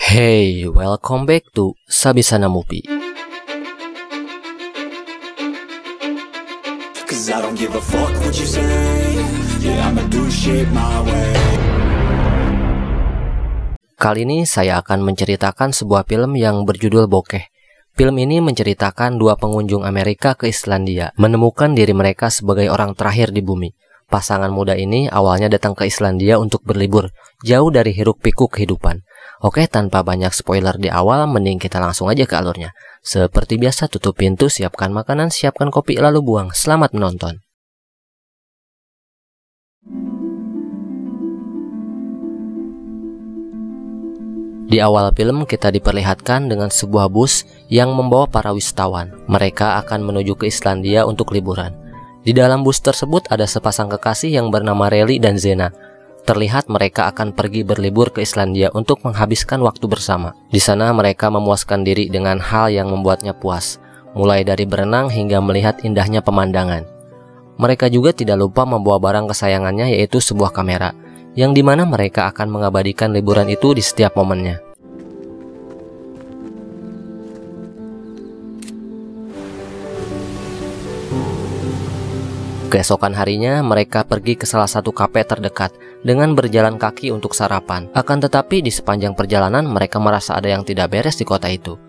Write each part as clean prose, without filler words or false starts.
Hey, welcome back to Sabisana Movie. Cause I don't give a fuck what you say. Yeah, I'ma do shit my way. Kali ini saya akan menceritakan sebuah film yang berjudul Bokeh. Film ini menceritakan dua pengunjung Amerika ke Islandia menemukan diri mereka sebagai orang terakhir di bumi. Pasangan muda ini awalnya datang ke Islandia untuk berlibur, jauh dari hiruk-pikuk kehidupan. Oke, tanpa banyak spoiler di awal, mending kita langsung aja ke alurnya. Seperti biasa, tutup pintu, siapkan makanan, siapkan kopi, lalu buang. Selamat menonton. Di awal film kita diperlihatkan dengan sebuah bus yang membawa para wisatawan. Mereka akan menuju ke Islandia untuk liburan. Di dalam bus tersebut ada sepasang kekasih yang bernama Relly dan Zena. Terlihat mereka akan pergi berlibur ke Islandia untuk menghabiskan waktu bersama. Di sana mereka memuaskan diri dengan hal yang membuatnya puas, mulai dari berenang hingga melihat indahnya pemandangan. Mereka juga tidak lupa membawa barang kesayangannya, yaitu sebuah kamera, yang dimana mereka akan mengabadikan liburan itu di setiap momennya. Keesokan harinya mereka pergi ke salah satu kafe terdekat dengan berjalan kaki untuk sarapan. Akan tetapi di sepanjang perjalanan mereka merasa ada yang tidak beres di kota itu.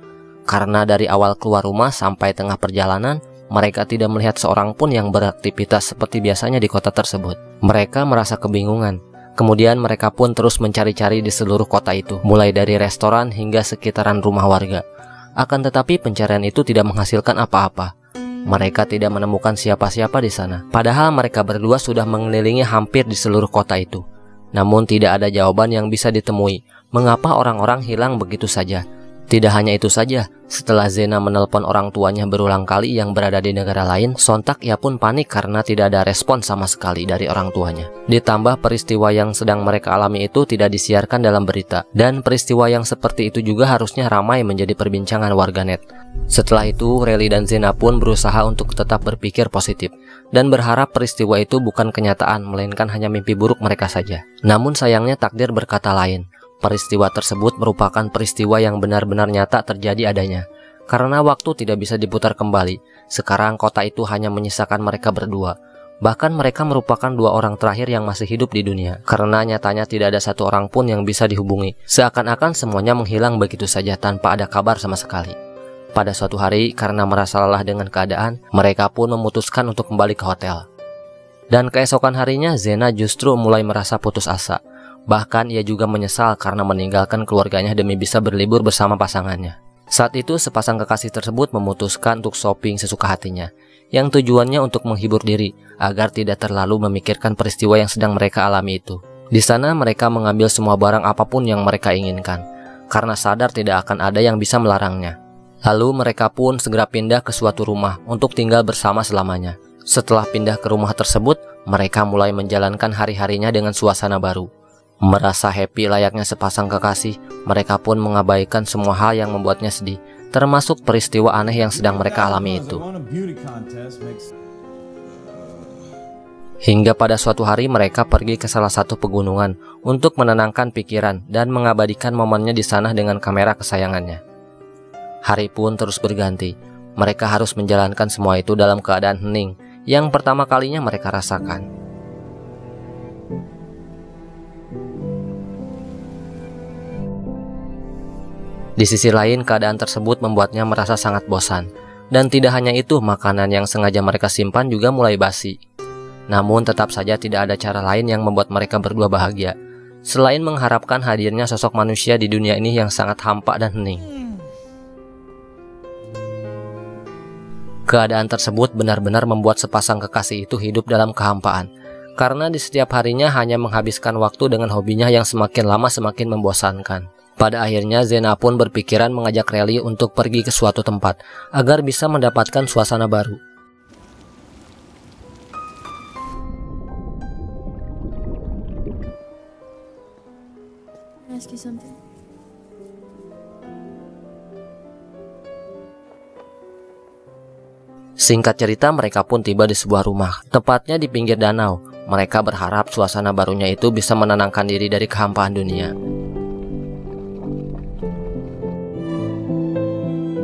Karena dari awal keluar rumah sampai tengah perjalanan, mereka tidak melihat seorang pun yang beraktivitas seperti biasanya di kota tersebut. Mereka merasa kebingungan. Kemudian mereka pun terus mencari-cari di seluruh kota itu, mulai dari restoran hingga sekitaran rumah warga. Akan tetapi pencarian itu tidak menghasilkan apa-apa. Mereka tidak menemukan siapa-siapa di sana. Padahal mereka berdua sudah mengelilingi hampir di seluruh kota itu. Namun tidak ada jawaban yang bisa ditemui. Mengapa orang-orang hilang begitu saja? Tidak hanya itu saja, setelah Zena menelpon orang tuanya berulang kali yang berada di negara lain, sontak ia pun panik karena tidak ada respon sama sekali dari orang tuanya. Ditambah peristiwa yang sedang mereka alami itu tidak disiarkan dalam berita, dan peristiwa yang seperti itu juga harusnya ramai menjadi perbincangan warganet. Setelah itu, Relly dan Zena pun berusaha untuk tetap berpikir positif dan berharap peristiwa itu bukan kenyataan, melainkan hanya mimpi buruk mereka saja. Namun sayangnya takdir berkata lain. Peristiwa tersebut merupakan peristiwa yang benar-benar nyata terjadi adanya. Karena waktu tidak bisa diputar kembali, sekarang kota itu hanya menyisakan mereka berdua. Bahkan mereka merupakan dua orang terakhir yang masih hidup di dunia. Karena nyatanya tidak ada satu orang pun yang bisa dihubungi. Seakan-akan semuanya menghilang begitu saja tanpa ada kabar sama sekali. Pada suatu hari, karena merasa lelah dengan keadaan, mereka pun memutuskan untuk kembali ke hotel. Dan keesokan harinya, Zena justru mulai merasa putus asa. Bahkan ia juga menyesal karena meninggalkan keluarganya demi bisa berlibur bersama pasangannya. Saat itu sepasang kekasih tersebut memutuskan untuk shopping sesuka hatinya, yang tujuannya untuk menghibur diri agar tidak terlalu memikirkan peristiwa yang sedang mereka alami itu. Di sana mereka mengambil semua barang apapun yang mereka inginkan, karena sadar tidak akan ada yang bisa melarangnya. Lalu mereka pun segera pindah ke suatu rumah untuk tinggal bersama selamanya. Setelah pindah ke rumah tersebut, mereka mulai menjalankan hari-harinya dengan suasana baru. Merasa happy layaknya sepasang kekasih, mereka pun mengabaikan semua hal yang membuatnya sedih, termasuk peristiwa aneh yang sedang mereka alami itu. Hingga pada suatu hari mereka pergi ke salah satu pegunungan untuk menenangkan pikiran dan mengabadikan momennya di sana dengan kamera kesayangannya. Hari pun terus berganti. Mereka harus menjalankan semua itu dalam keadaan hening yang pertama kalinya mereka rasakan. Di sisi lain, keadaan tersebut membuatnya merasa sangat bosan. Dan tidak hanya itu, makanan yang sengaja mereka simpan juga mulai basi. Namun tetap saja tidak ada cara lain yang membuat mereka berdua bahagia, selain mengharapkan hadirnya sosok manusia di dunia ini yang sangat hampa dan hening. Keadaan tersebut benar-benar membuat sepasang kekasih itu hidup dalam kehampaan. Karena di setiap harinya hanya menghabiskan waktu dengan hobinya yang semakin lama semakin membosankan. Pada akhirnya Zena pun berpikiran mengajak Relly untuk pergi ke suatu tempat agar bisa mendapatkan suasana baru. Singkat cerita, mereka pun tiba di sebuah rumah, tepatnya di pinggir danau. Mereka berharap suasana barunya itu bisa menenangkan diri dari kehampaan dunia. Do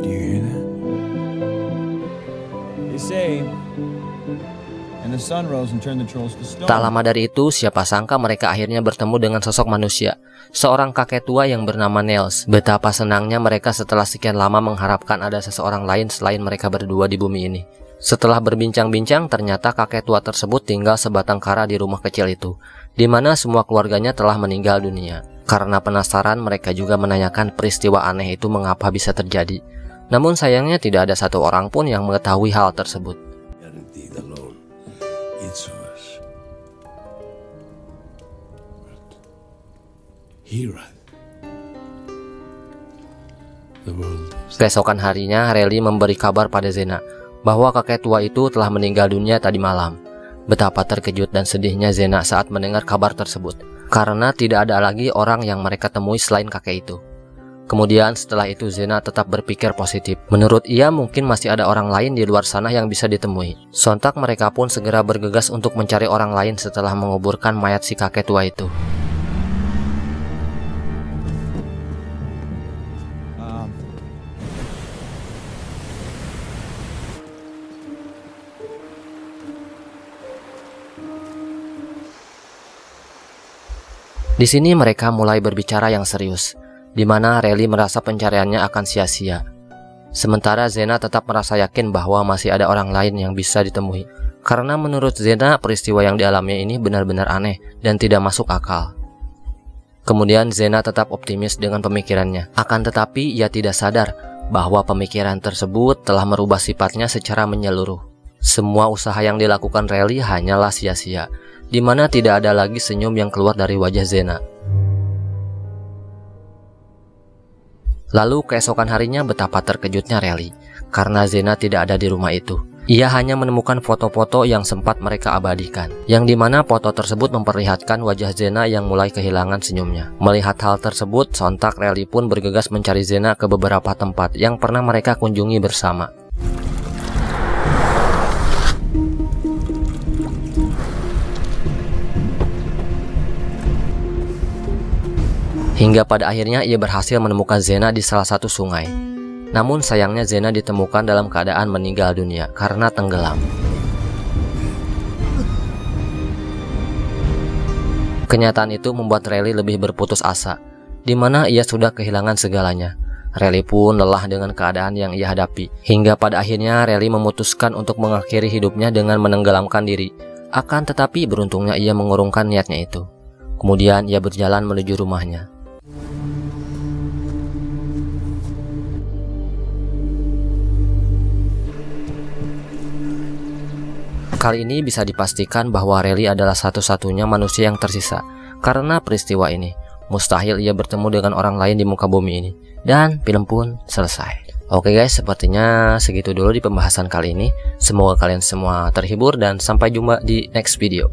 you hear that? They say, and the sun rose and turned the trolls to stone. Tak lama dari itu, siapa sangka mereka akhirnya bertemu dengan sosok manusia, seorang kakek tua yang bernama Nels. Betapa senangnya mereka setelah sekian lama mengharapkan ada seseorang lain selain mereka berdua di bumi ini. Setelah berbincang-bincang, ternyata kakek tua tersebut tinggal sebatang kara di rumah kecil itu, di mana semua keluarganya telah meninggal dunia. Karena penasaran, mereka juga menanyakan peristiwa aneh itu mengapa bisa terjadi. Namun sayangnya tidak ada satu orang pun yang mengetahui hal tersebut. Keesokan harinya, Rally memberi kabar pada Zena bahwa kakek tua itu telah meninggal dunia tadi malam. Betapa terkejut dan sedihnya Zena saat mendengar kabar tersebut, karena tidak ada lagi orang yang mereka temui selain kakek itu. Kemudian setelah itu Zena tetap berpikir positif. Menurut ia mungkin masih ada orang lain di luar sana yang bisa ditemui. Sontak mereka pun segera bergegas untuk mencari orang lain setelah menguburkan mayat si kakek tua itu. Di sini mereka mulai berbicara yang serius, di mana Rally merasa pencariannya akan sia-sia. Sementara Zena tetap merasa yakin bahwa masih ada orang lain yang bisa ditemui. Karena menurut Zena peristiwa yang dialaminya ini benar-benar aneh dan tidak masuk akal. Kemudian Zena tetap optimis dengan pemikirannya. Akan tetapi ia tidak sadar bahwa pemikiran tersebut telah merubah sifatnya secara menyeluruh. Semua usaha yang dilakukan Rally hanyalah sia-sia, di mana tidak ada lagi senyum yang keluar dari wajah Zena. Lalu keesokan harinya betapa terkejutnya Rally, karena Zena tidak ada di rumah itu. Ia hanya menemukan foto-foto yang sempat mereka abadikan, yang dimana foto tersebut memperlihatkan wajah Zena yang mulai kehilangan senyumnya. Melihat hal tersebut, sontak Rally pun bergegas mencari Zena ke beberapa tempat yang pernah mereka kunjungi bersama. Hingga pada akhirnya ia berhasil menemukan Zena di salah satu sungai. Namun sayangnya Zena ditemukan dalam keadaan meninggal dunia karena tenggelam. Kenyataan itu membuat Rally lebih berputus asa, di mana ia sudah kehilangan segalanya. Rally pun lelah dengan keadaan yang ia hadapi. Hingga pada akhirnya Rally memutuskan untuk mengakhiri hidupnya dengan menenggelamkan diri. Akan tetapi beruntungnya ia mengurungkan niatnya itu. Kemudian ia berjalan menuju rumahnya. Kali ini bisa dipastikan bahwa Rally adalah satu-satunya manusia yang tersisa. Karena peristiwa ini, mustahil ia bertemu dengan orang lain di muka bumi ini. Dan film pun selesai. Oke guys, sepertinya segitu dulu di pembahasan kali ini. Semoga kalian semua terhibur dan sampai jumpa di next video.